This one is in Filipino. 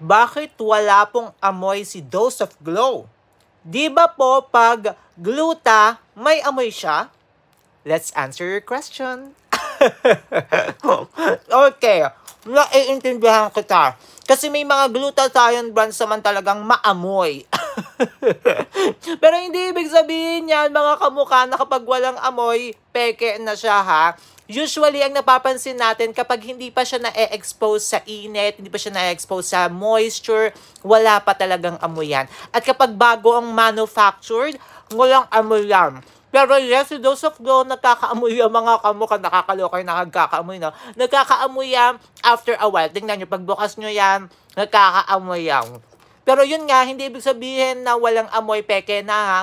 Bakit wala pong amoy si Dose of Glow? Di ba po pag gluta, may amoy siya? Let's answer your question. Okay, naiintindihan kita. Kasi may mga glutathione brands naman talagang maamoy. Pero hindi ibig sabihin yan, mga kamukha, na kapag walang amoy, peke na siya ha. Usually, ang napapansin natin kapag hindi pa siya na-expose sa init, hindi pa siya na-expose sa moisture, wala pa talagang amoy yan. At kapag bago ang manufactured, walang amoy yan. Pero yes, si Dose of Glow, nagkakaamoy yan mga kamukha, nakakaloka yung nakagkakaamoy, no? Nagkakaamoy yan after a while. Tingnan nyo, pagbukas nyo yan, nagkakaamoy yan. Pero yun nga, hindi ibig sabihin na walang amoy, peke na ha.